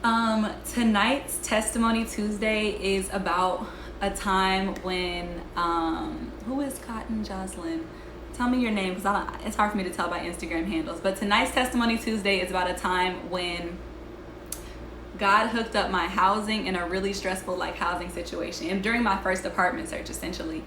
Tonight's Testimony Tuesday is about a time when, who is Cotton Jocelyn? Tell me your name, because it's hard for me to tell by Instagram handles. But tonight's Testimony Tuesday is about a time when God hooked up my housing in a really stressful housing situation, and during my first apartment search, essentially.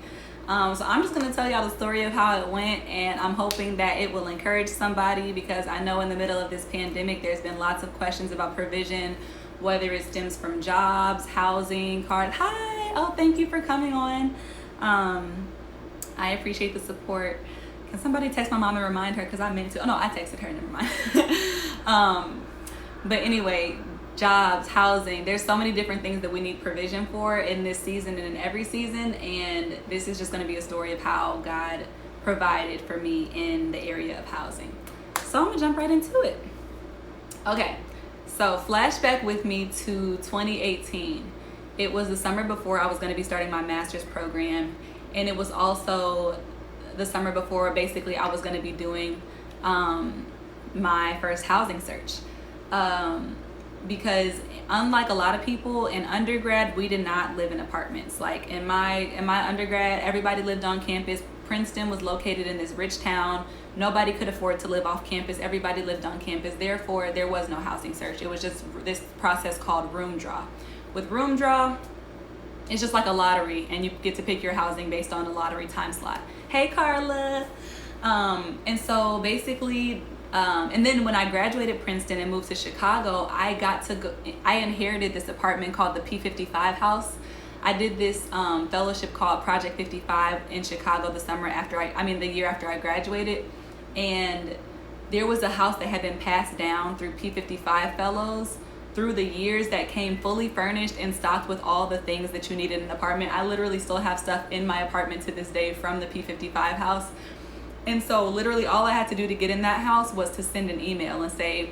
So I'm just going to tell y'all the story of how it went, and I'm hoping that it will encourage somebody, because I know in the middle of this pandemic there's been lots of questions about provision, whether it stems from jobs, housing, Hi, oh, thank you for coming on. I appreciate the support. Can somebody text my mom and remind her, because I meant to? Oh no, I texted her, never mind. But anyway, jobs, housing, there's so many different things that we need provision for in this season and in every season, and this is just going to be a story of how God provided for me in the area of housing. So I'm gonna jump right into it. Okay, so flashback with me to 2018. It was the summer before I was going to be starting my master's program, and it was also the summer before basically I was going to be doing my first housing search. Because unlike a lot of people in undergrad, we did not live in apartments. Like in my undergrad, everybody lived on campus. Princeton was located in this rich town. Nobody could afford to live off campus. Everybody lived on campus. Therefore, there was no housing search. It was just this process called room draw. With room draw, it's just like a lottery, and you get to pick your housing based on a lottery time slot. Hey, Carla. And so basically, and then when I graduated Princeton and moved to Chicago, I inherited this apartment called the P55 house. I did this fellowship called Project 55 in Chicago the year after I graduated. And there was a house that had been passed down through P55 fellows through the years that came fully furnished and stocked with all the things that you needed in an apartment. I literally still have stuff in my apartment to this day from the P55 house. And so literally all I had to do to get in that house was to send an email and say,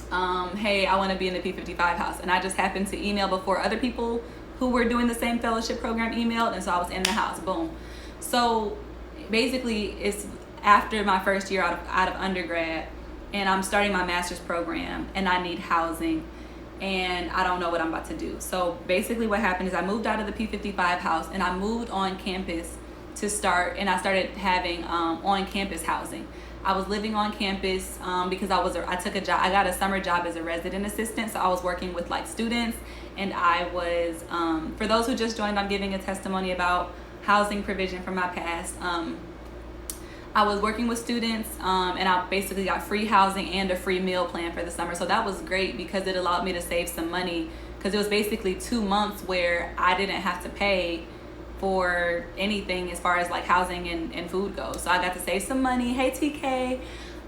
hey, I want to be in the P55 house. And I just happened to email before other people who were doing the same fellowship program emailed, and so I was in the house, boom. So basically it's after my first year out of undergrad, and I'm starting my master's program, and I need housing, and I don't know what I'm about to do. So basically what happened is I moved out of the P55 house, and I moved on campus and I started having on-campus housing. I was living on campus because I took a job. I got a summer job as a resident assistant, so I was working with students, and I was, for those who just joined, I'm giving a testimony about housing provision from my past. I was working with students, and I basically got free housing and a free meal plan for the summer. So that was great because it allowed me to save some money, because it was basically 2 months where I didn't have to pay for anything as far as housing and food goes. So I got to save some money. Hey, TK.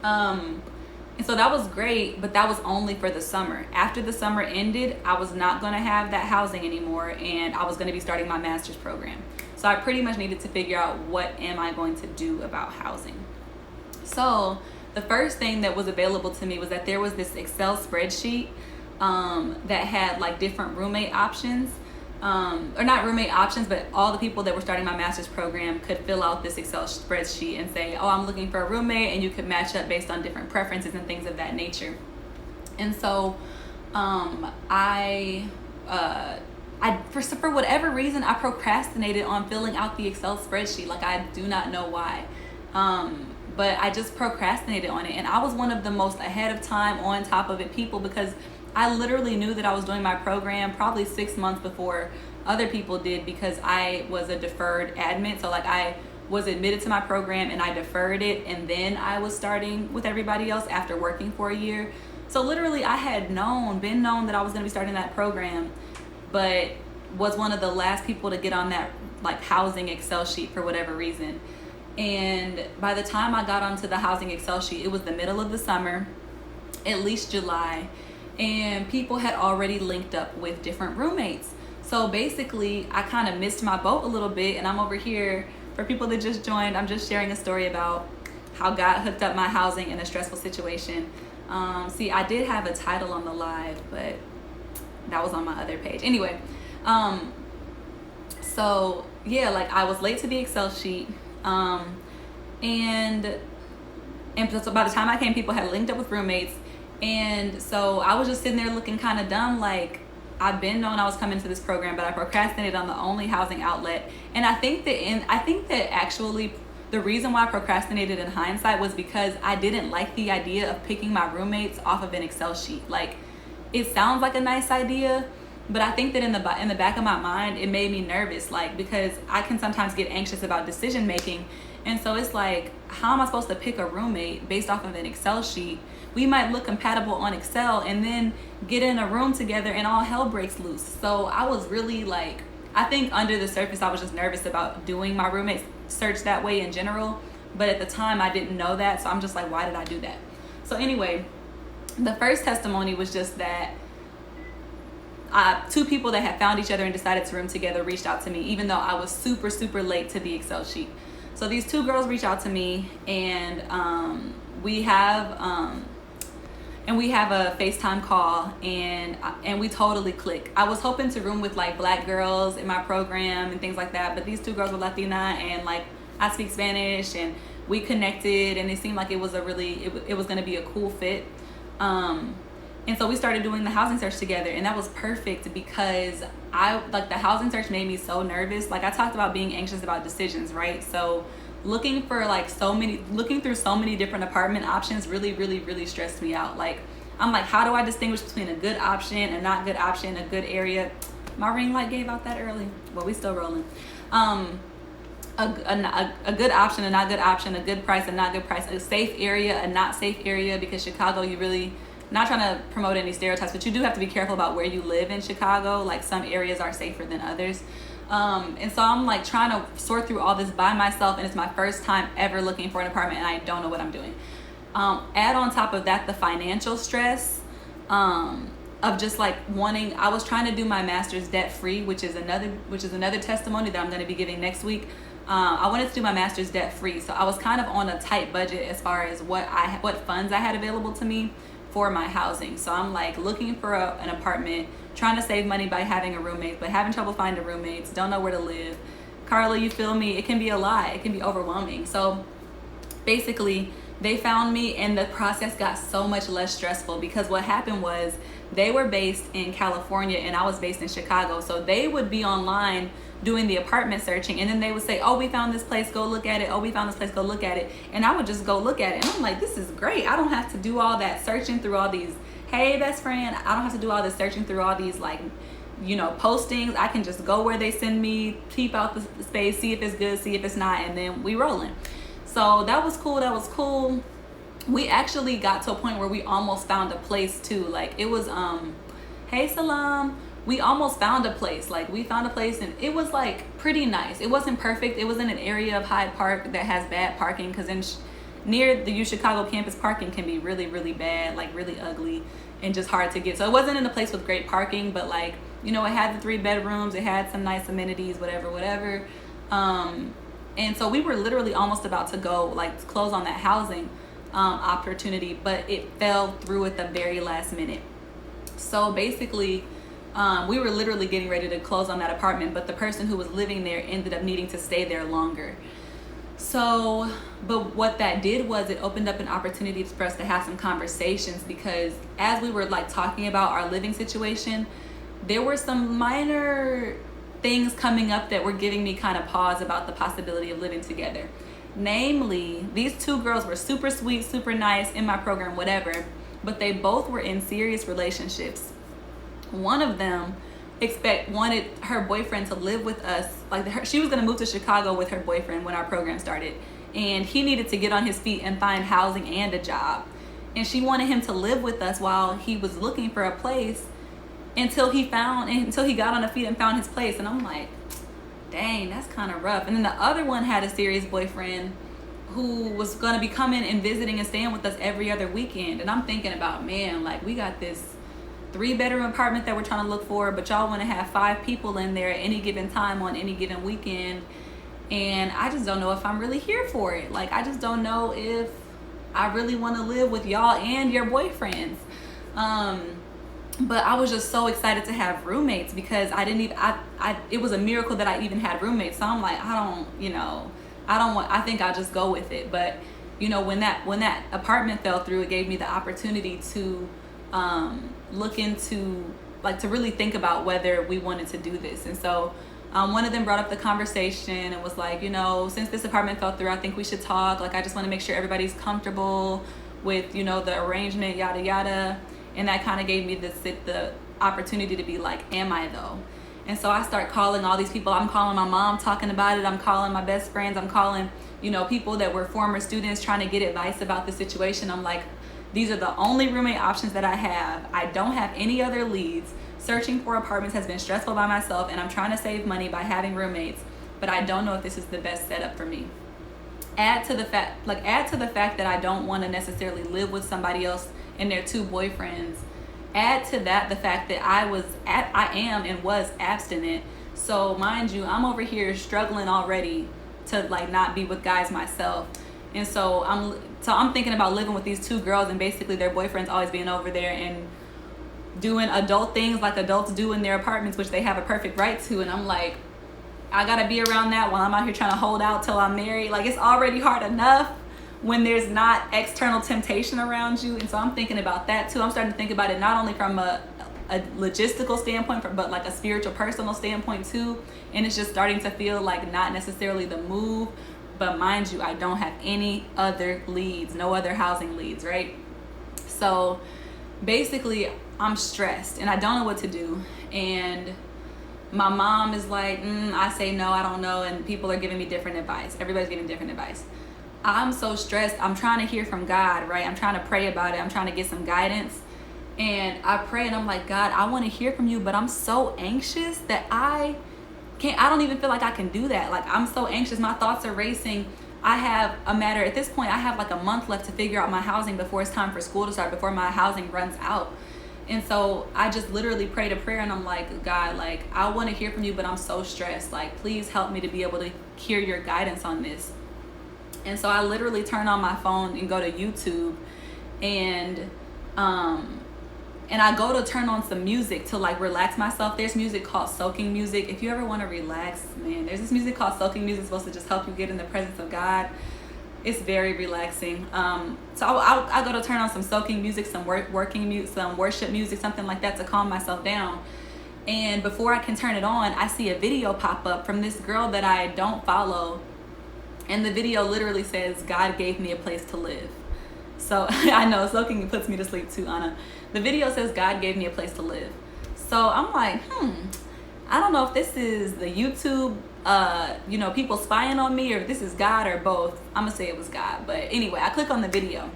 And so that was great, but that was only for the summer. After the summer ended, I was not going to have that housing anymore, and I was going to be starting my master's program. So I pretty much needed to figure out, what am I going to do about housing? So the first thing that was available to me was that there was this Excel spreadsheet that had different roommate options. Or not roommate options, but all the people that were starting my master's program could fill out this Excel spreadsheet and say, oh, I'm looking for a roommate, and you could match up based on different preferences and things of that nature. And so for whatever reason, I procrastinated on filling out the Excel spreadsheet. I do not know why. But I just procrastinated on it, and I was one of the most ahead of time, on top of it people, because I literally knew that I was doing my program probably 6 months before other people did, because I was a deferred admit. So I was admitted to my program and I deferred it, and then I was starting with everybody else after working for a year. So literally I had been known that I was going to be starting that program, but was one of the last people to get on that housing Excel sheet for whatever reason. And by the time I got onto the housing Excel sheet, it was the middle of the summer, at least July. And people had already linked up with different roommates. So basically I kind of missed my boat a little bit, and I'm over here, for people that just joined, I'm just sharing a story about how God hooked up my housing in a stressful situation. See, I did have a title on the live, but that was on my other page. Anyway, so yeah, I was late to the Excel sheet, and so by the time I came, people had linked up with roommates. And so I was just sitting there looking kind of dumb, like, I've been known I was coming to this program, but I procrastinated on the only housing outlet. And I think that actually the reason why I procrastinated in hindsight was because I didn't like the idea of picking my roommates off of an Excel sheet. Like, it sounds like a nice idea, but I think that in the back of my mind, it made me nervous, like, because I can sometimes get anxious about decision making. And so it's like, how am I supposed to pick a roommate based off of an Excel sheet? We might look compatible on Excel and then get in a room together and all hell breaks loose. So I was really like, I think under the surface, I was just nervous about doing my roommate search that way in general. But at the time, I didn't know that. So I'm just like, why did I do that? So anyway, the first testimony was just that two people that had found each other and decided to room together reached out to me, even though I was super, super late to the Excel sheet. So these two girls reach out to me, and we have a FaceTime call, and we totally click. I was hoping to room with like black girls in my program and things like that, but these two girls were Latina, and like I speak Spanish, and we connected, and it seemed like it was it was going to be a cool fit. And so we started doing the housing search together, and that was perfect because the housing search made me so nervous. Like, I talked about being anxious about decisions, right? So looking through so many different apartment options really, really, really stressed me out. Like, I'm like, how do I distinguish between a good option, a not good option, a good area? My ring light gave out that early. Well, we still rolling. A good option, a not good option, a good price, a not good price, a safe area, a not safe area, because Chicago, you really, not trying to promote any stereotypes, but you do have to be careful about where you live in Chicago. Like, some areas are safer than others. And so I'm like trying to sort through all this by myself, and it's my first time ever looking for an apartment, and I don't know what I'm doing. Add on top of that the financial stress of just like I was trying to do my master's debt free, which is another testimony that I'm going to be giving next week. I wanted to do my master's debt free, so I was kind of on a tight budget as far as what funds I had available to me for my housing. So I'm like looking for an apartment, trying to save money by having a roommate, but having trouble finding roommates, don't know where to live. Carla, you feel me? It can be a lot. It can be overwhelming. So basically, they found me, and the process got so much less stressful because what happened was they were based in California and I was based in Chicago. So they would be online doing the apartment searching, and then they would say, oh, we found this place, go look at it. Oh, we found this place, go look at it. And I would just go look at it, and I'm like, this is great. I don't have to do all that searching through all these, hey best friend, I don't have to do all this searching through all these like, postings. I can just go where they send me, peep out the space, see if it's good, see if it's not, and then we rolling. So that was cool. We actually got to a point where we almost found a place too. Like, it was hey Salam, we almost found a place. Like, we found a place, and it was like pretty nice. It wasn't perfect. It was in an area of Hyde Park that has bad parking, because near the U Chicago campus, parking can be really, really bad, like really ugly and just hard to get. So it wasn't in a place with great parking, but like, it had the 3 bedrooms, it had some nice amenities, whatever. And so we were literally almost about to go like close on that housing opportunity, but it fell through at the very last minute. So basically, we were literally getting ready to close on that apartment, but the person who was living there ended up needing to stay there longer. So, but what that did was it opened up an opportunity for us to have some conversations, because as we were like talking about our living situation, there were some minor things coming up that were giving me kind of pause about the possibility of living together. Namely, these two girls were super sweet, super nice in my program, whatever, but they both were in serious relationships. One of them wanted her boyfriend to live with us. Like, she was going to move to Chicago with her boyfriend when our program started, and he needed to get on his feet and find housing and a job. And she wanted him to live with us while he was looking for a place until he got on his feet and found his place. And I'm like, dang, that's kind of rough. And then the other one had a serious boyfriend who was going to be coming and visiting and staying with us every other weekend. And I'm thinking about, man, like, we got this 3-bedroom apartment that we're trying to look for, but y'all want to have 5 people in there at any given time on any given weekend. And I just don't know if I'm really here for it. Like, I just don't know if I really want to live with y'all and your boyfriends. But I was just so excited to have roommates, because it was a miracle that I even had roommates. So I'm like, I think I'll just go with it. But, you know, when that apartment fell through, it gave me the opportunity to look into, like, to really think about whether we wanted to do this. And so one of them brought up the conversation and was like, you know, since this apartment fell through, I think we should talk. Like, I just want to make sure everybody's comfortable with, you know, the arrangement, yada yada. And that kind of gave me the opportunity to be like, am I though? And so I start calling all these people. I'm calling my mom, talking about it. I'm calling my best friends. I'm calling, you know, people that were former students, trying to get advice about the situation. I'm like, these are the only roommate options that I have. I don't have any other leads. Searching for apartments has been stressful by myself, and I'm trying to save money by having roommates, but I don't know if this is the best setup for me. Add to the fact that I don't want to necessarily live with somebody else and their two boyfriends. Add to that the fact that I am and was abstinent. So mind you, I'm over here struggling already to like not be with guys myself. And so I'm thinking about living with these two girls, and basically their boyfriends always being over there and doing adult things like adults do in their apartments, which they have a perfect right to. And I'm like, I gotta be around that while I'm out here trying to hold out till I'm married. Like, it's already hard enough when there's not external temptation around you. And so I'm thinking about that too. I'm starting to think about it not only from a logistical standpoint, but like a spiritual, personal standpoint too. And it's just starting to feel like not necessarily the move, but mind you, I don't have any other leads, no other housing leads, right? So basically I'm stressed and I don't know what to do. And my mom is like, I say no, I don't know. And people are giving me different advice. Everybody's giving different advice. I'm so stressed. I'm trying to hear from God, right? I'm trying to pray about it. I'm trying to get some guidance. And I pray and I'm like, God, I want to hear from you, but I'm so anxious that I don't even feel like I can do that. Like, I'm so anxious. My thoughts are racing. At this point, I have like a month left to figure out my housing before it's time for school to start, before my housing runs out. And so I just literally prayed a prayer and I'm like, God, like, I want to hear from you, but I'm so stressed. Like, please help me to be able to hear your guidance on this. And so I literally turn on my phone and go to YouTube, and I go to turn on some music to like relax myself. There's music called soaking music. If you ever want to relax, man, there's this music called soaking music. It's supposed to just help you get in the presence of God. It's very relaxing. So I go to turn on some soaking music, some working music, some worship music, something like that to calm myself down. And before I can turn it on, I see a video pop up from this girl that I don't follow. And the video literally says, God gave me a place to live. So I know soaking puts me to sleep too, Anna. The video says God gave me a place to live. So I'm like, I don't know if this is the YouTube, people spying on me, or if this is God, or both. I'm gonna say it was God. But anyway, I click on the video,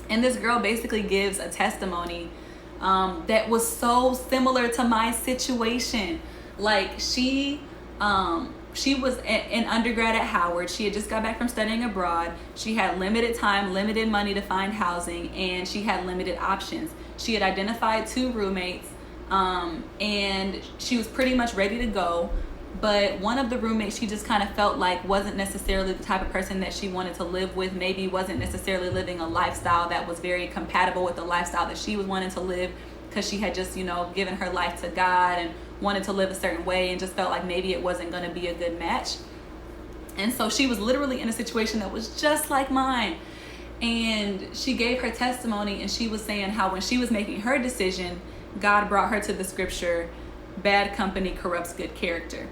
and this girl basically gives a testimony that was so similar to my situation. Like, she was an undergrad at Howard. She had just got back from studying abroad. She had limited time, limited money to find housing, and she had limited options. She had identified 2 roommates, and she was pretty much ready to go. But one of the roommates, she just kind of felt like wasn't necessarily the type of person that she wanted to live with. Maybe wasn't necessarily living a lifestyle that was very compatible with the lifestyle that she was wanting to live, because she had just, given her life to God and wanted to live a certain way, and just felt like maybe it wasn't going to be a good match. And so she was literally in a situation that was just like mine. And she gave her testimony, and she was saying how when she was making her decision, God brought her to the scripture, bad company corrupts good character.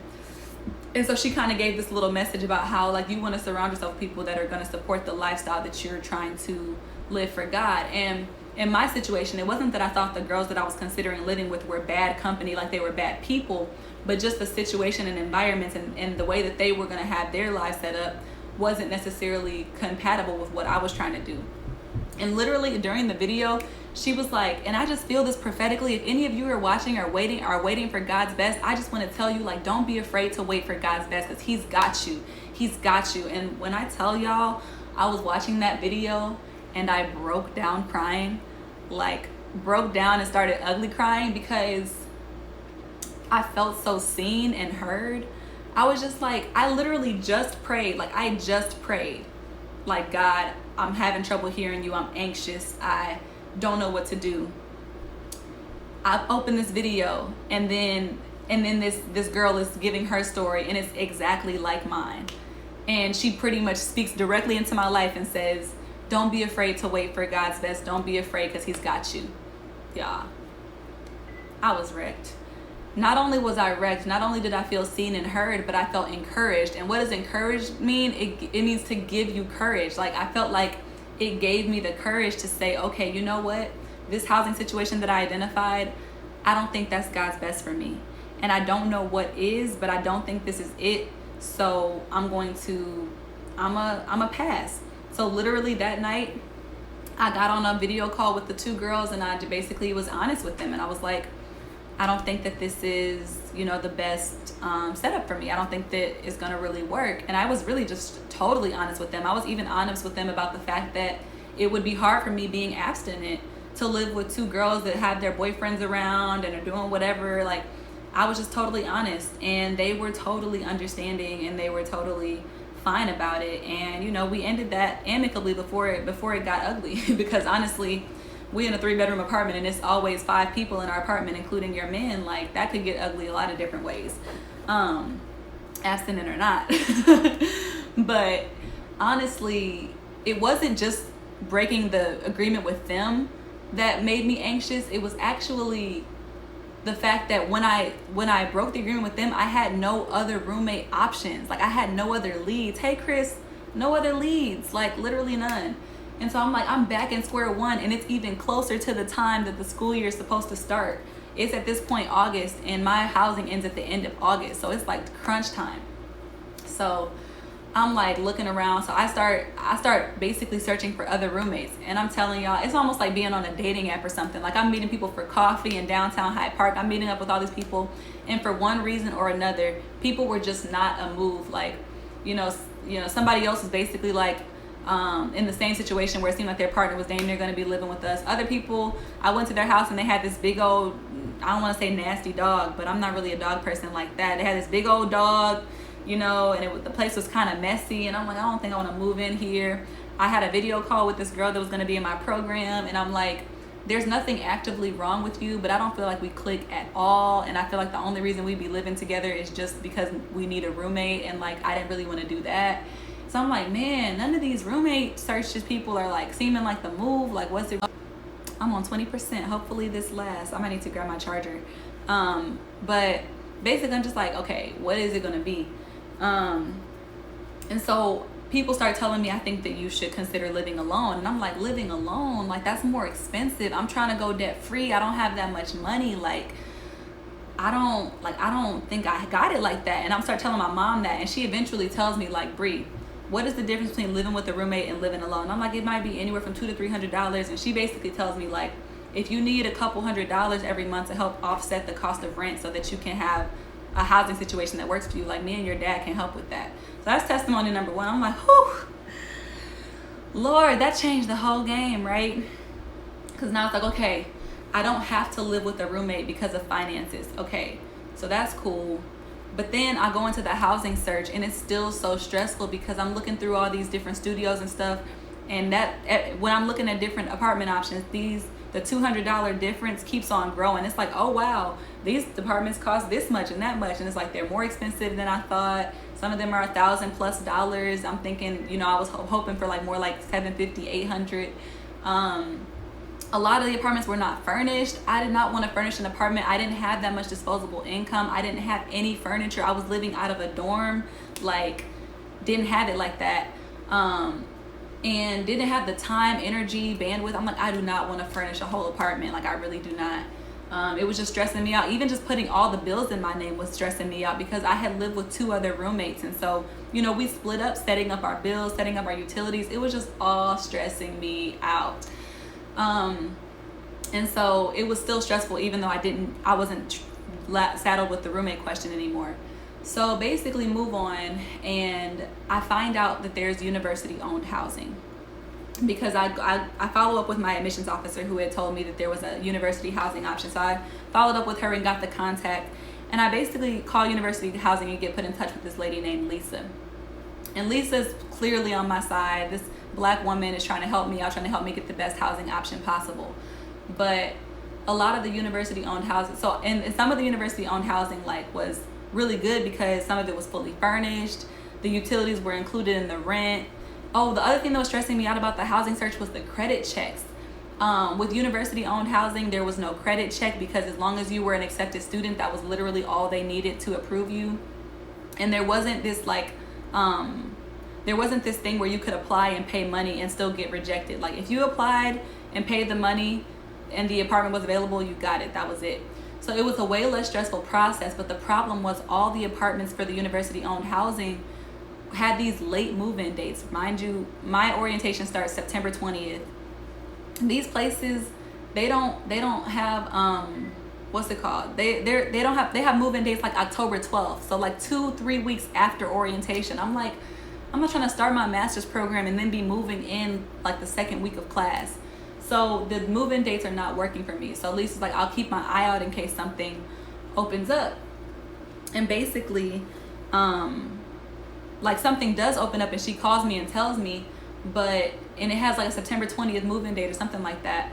And so she kind of gave this little message about how, like, you want to surround yourself with people that are going to support the lifestyle that you're trying to live for God. And in my situation, it wasn't that I thought the girls that I was considering living with were bad company, like they were bad people, but just the situation and environments and the way that they were going to have their lives set up wasn't necessarily compatible with what I was trying to do. And literally during the video, she was like, and I just feel this prophetically, if any of you are watching or waiting for God's best, I just want to tell you, like, don't be afraid to wait for God's best, because he's got you. He's got you. And when I tell y'all, I was watching that video and I broke down crying, like broke down and started ugly crying, because I felt so seen and heard. I was just like, I literally just prayed. Like, God, I'm having trouble hearing you. I'm anxious. I don't know what to do. I opened this video, and then this girl is giving her story, and it's exactly like mine. And she pretty much speaks directly into my life and says, don't be afraid to wait for God's best. Don't be afraid because he's got you. Yeah, I was wrecked. Not only was I wrecked, not only did I feel seen and heard, but I felt encouraged. And what does encouraged mean? It means to give you courage. Like, I felt like it gave me the courage to say, okay, you know what? This housing situation that I identified, I don't think that's God's best for me. And I don't know what is, but I don't think this is it. So I'm a pass. So literally that night, I got on a video call with the two girls, and I basically was honest with them. And I was like, I don't think that this is, the best setup for me. I don't think that it's going to really work. And I was really just totally honest with them. I was even honest with them about the fact that it would be hard for me being abstinent to live with two girls that have their boyfriends around and are doing whatever. Like, I was just totally honest, and they were totally understanding, and they were totally fine about it. And we ended that amicably before it got ugly because honestly, we in a 3-bedroom apartment, and it's always 5 people in our apartment, including your men. Like, that could get ugly a lot of different ways, abstinent or not. But honestly, it wasn't just breaking the agreement with them that made me anxious. It was actually the fact that when I broke the agreement with them, I had no other roommate options. Like, I had no other leads. Hey Chris, no other leads, like literally none. And so I'm like, I'm back in square one, and it's even closer to the time that the school year is supposed to start. It's at this point August, and my housing ends at the end of August. So it's like crunch time. So I'm like looking around. So I start basically searching for other roommates. And I'm telling y'all, it's almost like being on a dating app or something. Like, I'm meeting people for coffee in downtown Hyde Park. I'm meeting up with all these people. And for one reason or another, people were just not a move. Like, somebody else was basically like, in the same situation where it seemed like their partner was damn near going to be living with us. Other people, I went to their house and they had this big old, I don't want to say nasty dog, but I'm not really a dog person like that. They had this big old dog, and the place was kind of messy. And I'm like, I don't think I want to move in here. I had a video call with this girl that was going to be in my program, and I'm like, there's nothing actively wrong with you, but I don't feel like we click at all. And I feel like the only reason we be living together is just because we need a roommate, and like, I didn't really want to do that. So I'm like, man, none of these roommate searches people are like seeming like the move. Like, what's it? I'm on 20%. Hopefully this lasts. I might need to grab my charger. But basically I'm just like, okay, what is it going to be? And so people start telling me, I think that you should consider living alone. And I'm like, living alone? Like, that's more expensive. I'm trying to go debt free. I don't have that much money. Like, I don't think I got it like that. And I'm start telling my mom that, and she eventually tells me, like, Bree, what is the difference between living with a roommate and living alone? I'm like, it might be anywhere from $200 to $300. And she basically tells me, like, if you need a couple $100 every month to help offset the cost of rent so that you can have a housing situation that works for you, like, me and your dad can help with that. So that's testimony number 1. I'm like, whew, Lord, that changed the whole game, right? Because now it's like, okay, I don't have to live with a roommate because of finances. Okay, so that's cool. But then I go into the housing search, and it's still so stressful because I'm looking through all these different studios and stuff. And that when I'm looking at different apartment options, the $200 difference keeps on growing. It's like, oh wow, these apartments cost this much and that much, and it's like they're more expensive than I thought. Some of them are $1,000+ I'm thinking, I was hoping for like more like $750, $800. A lot of the apartments were not furnished. I did not want to furnish an apartment. I didn't have that much disposable income. I didn't have any furniture. I was living out of a dorm, like, didn't have it like that. And didn't have the time, energy, bandwidth. I'm like, I do not want to furnish a whole apartment. Like, I really do not. It was just stressing me out. Even just putting all the bills in my name was stressing me out because I had lived with 2 other roommates. And so, we split up setting up our bills, setting up our utilities. It was just all stressing me out. And so it was still stressful, even though I wasn't saddled with the roommate question anymore. So basically move on, and I find out that there's university owned housing because I follow up with my admissions officer who had told me that there was a university housing option. So I followed up with her and got the contact, and I basically call university housing and get put in touch with this lady named Lisa. And Lisa's clearly on my side. This Black woman is trying to help me out, trying to help me get the best housing option possible. But a lot of the university owned housing, so and some of the university owned housing like was really good because some of it was fully furnished. The utilities were included in the rent. Oh, the other thing that was stressing me out about the housing search was the credit checks. With university owned housing, there was no credit check because as long as you were an accepted student, that was literally all they needed to approve you. And there wasn't this thing where you could apply and pay money and still get rejected. Like if you applied and paid the money and the apartment was available, you got it. That was it. So it was a way less stressful process. But the problem was all the apartments for the university owned housing had these late move-in dates. Mind you, my orientation starts September 20th. These places, they don't have what's it called? They have move-in dates like October 12th. So like 2-3 weeks after orientation. I'm like, I'm not trying to start my master's program and then be moving in like the second week of class. So the move-in dates are not working for me. So at least it's like I'll keep my eye out in case something opens up. And basically, like something does open up and she calls me and tells me, and it has like a September 20th move-in date or something like that.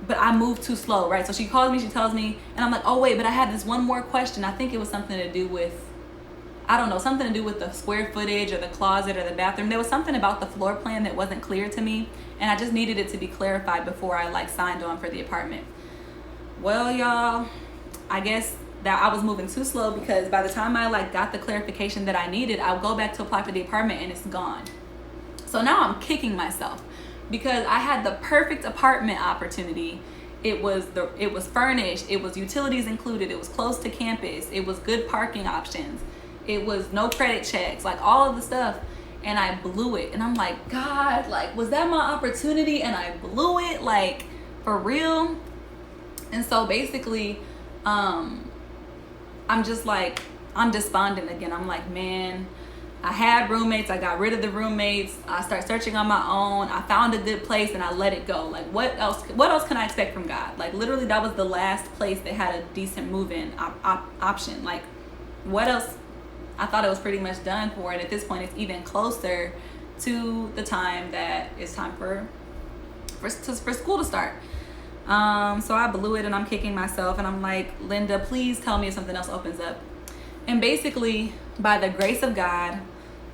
But I moved too slow, right? So she calls me, she tells me, and I'm like, oh wait, but I had this one more question. I think it was something to do with, I don't know, something to do with the square footage or the closet or the bathroom. There was something about the floor plan that wasn't clear to me, and I just needed it to be clarified before I like signed on for the apartment. Well, y'all, I guess that I was moving too slow because by the time I like got the clarification that I needed, I'll go back to apply for the apartment and it's gone. So now I'm kicking myself because I had the perfect apartment opportunity. It was furnished, it was utilities included, it was close to campus, it was good parking options, it was no credit checks, like all of the stuff, and I blew it. And I'm like, God, like was that my opportunity and I blew it, like for real? And so basically I'm just like, I'm despondent again. I'm like, man, I had roommates, I got rid of the roommates, I started searching on my own, I found a good place and I let it go. Like what else can I expect from God? Like literally that was the last place that had a decent move-in option. Like what else? I thought it was pretty much done for, and at this point it's even closer to the time that it's time for school to start. So I blew it and I'm kicking myself and I'm like, Linda, please tell me if something else opens up. And basically, by the grace of God,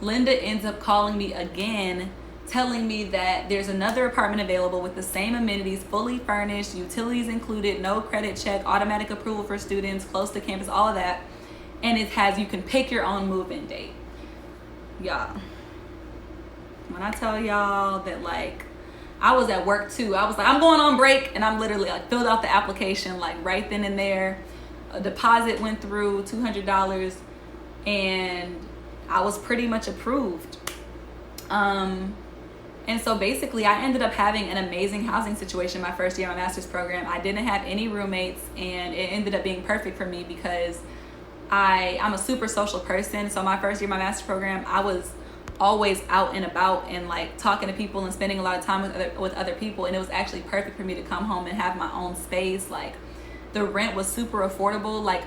Linda ends up calling me again, telling me that there's another apartment available with the same amenities, fully furnished, utilities included, no credit check, automatic approval for students, close to campus, all of that. And it has, you can pick your own move-in date. Y'all, when I tell y'all that like, I was at work too. I was like, I'm going on break, and I'm literally like filled out the application like right then and there. A deposit went through $200 and I was pretty much approved. And so basically I ended up having an amazing housing situation my first year of my master's program. I didn't have any roommates and it ended up being perfect for me because I'm a super social person. So my first year of my master's program, I was always out and about and like talking to people and spending a lot of time with other people, and it was actually perfect for me to come home and have my own space. Like the rent was super affordable, like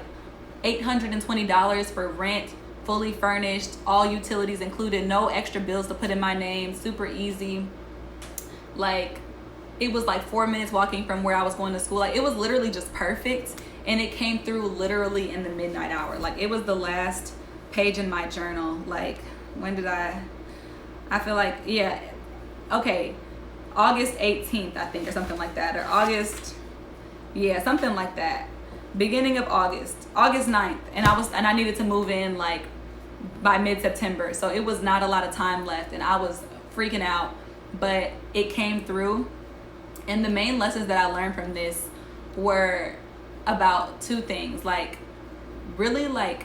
$820 for rent, fully furnished, all utilities included, no extra bills to put in my name, super easy. Like it was like 4 minutes walking from where I was going to school. Like it was literally just perfect, and it came through literally in the midnight hour. Like it was the last page in my journal. Like when did I feel like, yeah, okay, August 18th, I think, or something like that, or August, yeah, something like that, beginning of August 9th, and I needed to move in like by mid-September, so it was not a lot of time left, and I was freaking out, but it came through. And the main lessons that I learned from this were about two things, like really like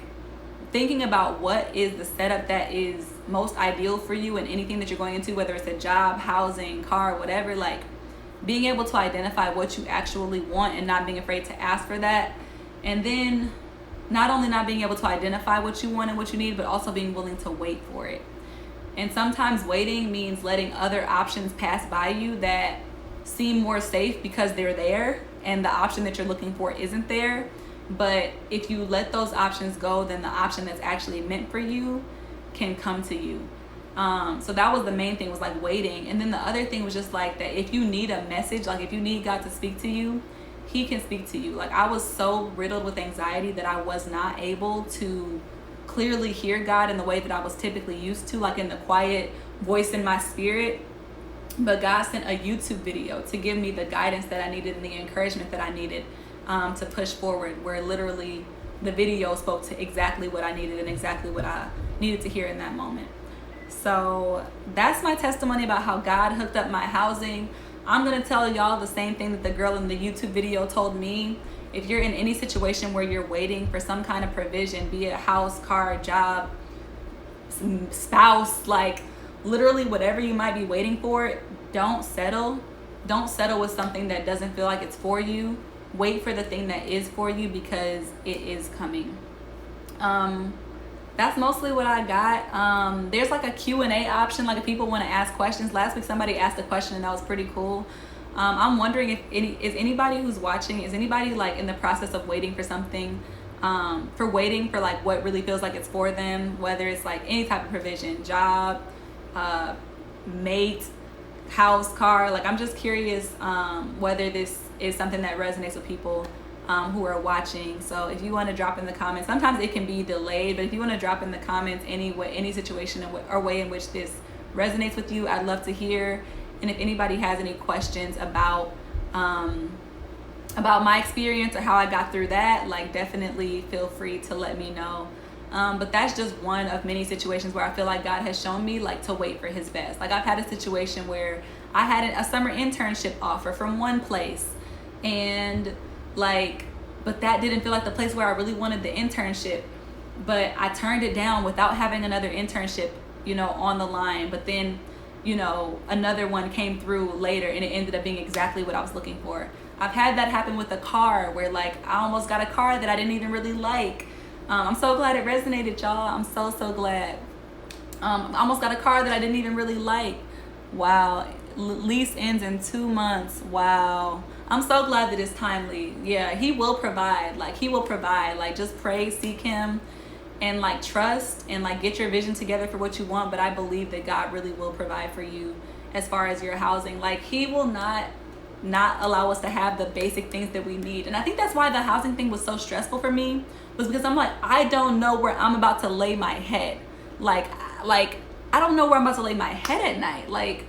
thinking about what is the setup that is most ideal for you in anything that you're going into, whether it's a job, housing, car, whatever. Like being able to identify what you actually want and not being afraid to ask for that. And then not only not being able to identify what you want and what you need, but also being willing to wait for it. And sometimes waiting means letting other options pass by you that seem more safe because they're there and the option that you're looking for isn't there. But if you let those options go, then the option that's actually meant for you can come to you. So that was the main thing, was like waiting. And then the other thing was just like that if you need a message, like if you need God to speak to you, he can speak to you. Like, I was so riddled with anxiety that I was not able to clearly hear God in the way that I was typically used to, like in the quiet voice in my spirit. But God sent a YouTube video to give me the guidance that I needed and the encouragement that I needed to push forward, where literally the video spoke to exactly what I needed and exactly what I needed to hear in that moment. So that's my testimony about how God hooked up my housing. I'm going to tell y'all the same thing that the girl in the YouTube video told me. If you're in any situation where you're waiting for some kind of provision, be it a house, car, job, spouse, like literally whatever you might be waiting for, don't settle. Don't settle with something that doesn't feel like it's for you. Wait for the thing that is for you, because it is coming. That's mostly what I got. There's like a Q&A option, like if people want to ask questions. Last week somebody asked a question and that was pretty cool. I'm wondering if anybody who's watching, is anybody like in the process of waiting for something, waiting for like what really feels like it's for them, whether it's like any type of provision, job, mate, house, car. Like, I'm just curious whether this is something that resonates with people who are watching. So if you want to drop in the comments, sometimes it can be delayed, but if you want to drop in the comments any situation or way in which this resonates with you, I'd love to hear. And if anybody has any questions about my experience or how I got through that, like, definitely feel free to let me know. But that's just one of many situations where I feel like God has shown me like to wait for his best. Like, I've had a situation where I had a summer internship offer from one place, and like, but that didn't feel like the place where I really wanted the internship, but I turned it down without having another internship, on the line. But then, another one came through later and it ended up being exactly what I was looking for. I've had that happen with a car where like I almost got a car that I didn't even really like. I'm so glad it resonated, y'all. I'm so glad. I almost got a car that I didn't even really like. Wow. Lease ends in 2 months. Wow. I'm so glad that it's timely. Yeah, he will provide. Like, he will provide. Like, just pray, seek him, and like trust, and like get your vision together for what you want. But I believe that God really will provide for you as far as your housing. Like, he will not allow us to have the basic things that we need. And I think that's why the housing thing was so stressful for me, was because I'm like, I don't know where I'm about to lay my head. Like I don't know where I'm about to lay my head at night. Like,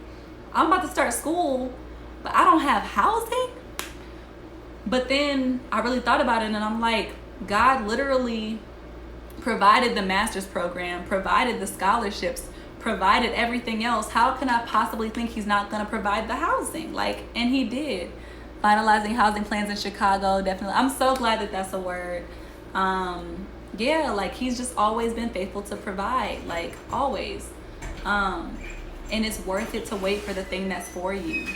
I'm about to start school, but I don't have housing. But then I really thought about it, and I'm like, God literally provided the master's program, provided the scholarships, provided everything else. How can I possibly think he's not going to provide the housing? Like, and he did. Finalizing housing plans in Chicago, definitely. I'm so glad that that's a word. Yeah, like, he's just always been faithful to provide, like, always. And it's worth it to wait for the thing that's for you.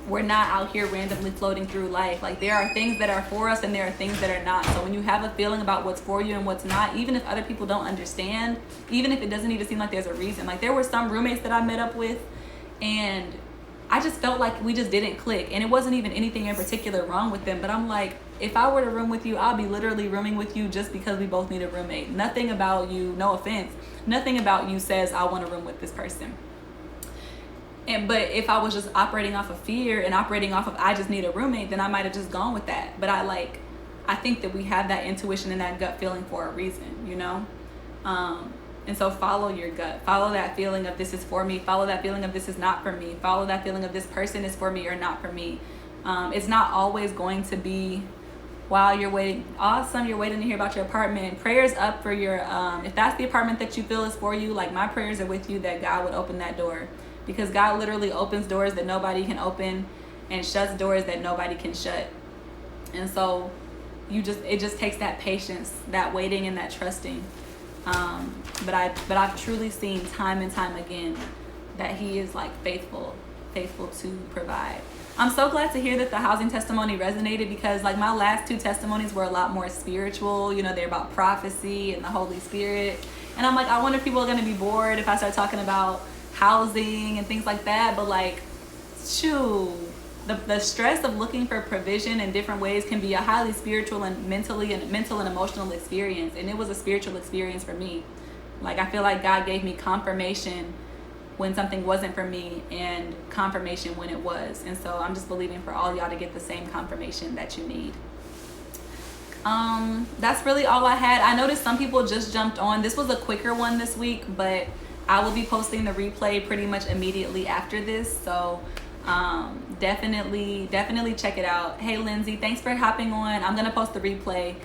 We're not out here randomly floating through life. Like, there are things that are for us and there are things that are not. So when you have a feeling about what's for you and what's not, even if other people don't understand, even if it doesn't even seem like there's a reason. Like, there were some roommates that I met up with, and I just felt like we just didn't click. And it wasn't even anything in particular wrong with them, but I'm like, if I were to room with you, I'll be literally rooming with you just because we both need a roommate. Nothing about you, no offense, nothing about you says I want to room with this person. But if I was just operating off of fear and operating off of I just need a roommate, then I might have just gone with that. But I think that we have that intuition and that gut feeling for a reason, and so follow your gut. Follow that feeling of this is for me. Follow that feeling of this is not for me. Follow that feeling of this person is for me or not for me. It's not always going to be while you're waiting. Awesome, you're waiting to hear about your apartment. Prayers up for your, if that's the apartment that you feel is for you, like, my prayers are with you that God would open that door. Because God literally opens doors that nobody can open and shuts doors that nobody can shut. And so it just takes that patience, that waiting, and that trusting. But I've truly seen time and time again that he is like faithful to provide. I'm so glad to hear that the housing testimony resonated, because like my last 2 testimonies were a lot more spiritual. They're about prophecy and the Holy Spirit. And I'm like, I wonder if people are going to be bored if I start talking about housing and things like that. But like, shoot, the stress of looking for provision in different ways can be a highly spiritual and mental and emotional experience. And it was a spiritual experience for me. Like, I feel like God gave me confirmation when something wasn't for me, and confirmation when it was. And so I'm just believing for all y'all to get the same confirmation that you need. That's really all I had. I noticed some people just jumped on. This was a quicker one this week, but I will be posting the replay pretty much immediately after this. So definitely check it out. Hey Lindsay, thanks for hopping on. I'm gonna post the replay.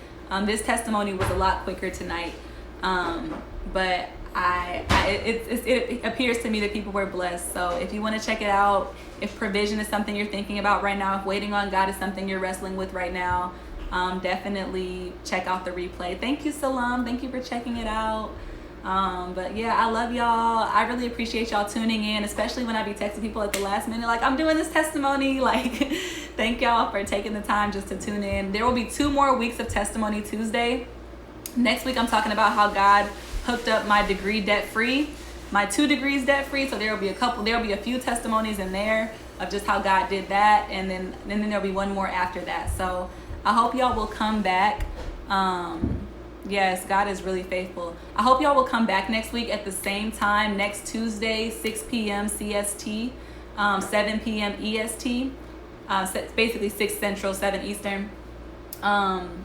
This testimony was a lot quicker tonight, but it appears to me that people were blessed. So if you want to check it out, if provision is something you're thinking about right now, if waiting on God is something you're wrestling with right now, definitely check out the replay. Thank you, Salam. Thank you for checking it out. But yeah, I love y'all. I really appreciate y'all tuning in, especially when I be texting people at the last minute, like, I'm doing this testimony. Like, thank y'all for taking the time just to tune in. There will be 2 more weeks of Testimony Tuesday. Next week, I'm talking about how God hooked up my degree debt-free, my 2 degrees debt-free. So there'll be a few testimonies in there of just how God did that. And then there'll be 1 more after that. So I hope y'all will come back. Yes, God is really faithful. I hope y'all will come back next week at the same time, next Tuesday, 6 p.m. CST, 7 p.m. EST, basically 6 Central, 7 Eastern,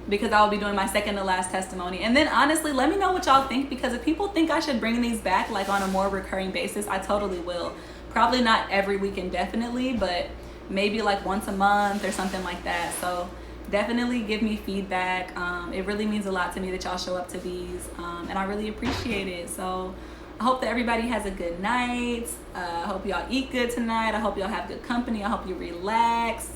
because I'll be doing my second to last testimony. And then honestly, let me know what y'all think, because if people think I should bring these back like on a more recurring basis, I totally will. Probably not every week indefinitely, but maybe like once a month or something like that. So definitely give me feedback. It really means a lot to me that y'all show up to these, and I really appreciate it. So I hope that everybody has a good night. I hope y'all eat good tonight. I hope y'all have good company. I hope you relax.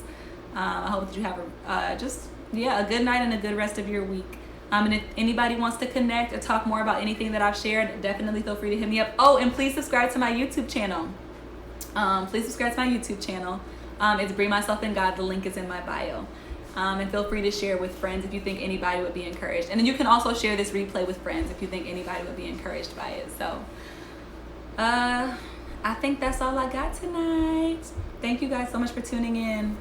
I hope that you have a good night and a good rest of your week. And if anybody wants to connect or talk more about anything that I've shared, definitely feel free to hit me up. Oh, and please subscribe to my YouTube channel. It's Bring Myself in God. The link is in my bio. And feel free to share with friends if you think anybody would be encouraged. And then you can also share this replay with friends if you think anybody would be encouraged by it. So I think that's all I got tonight. Thank you guys so much for tuning in.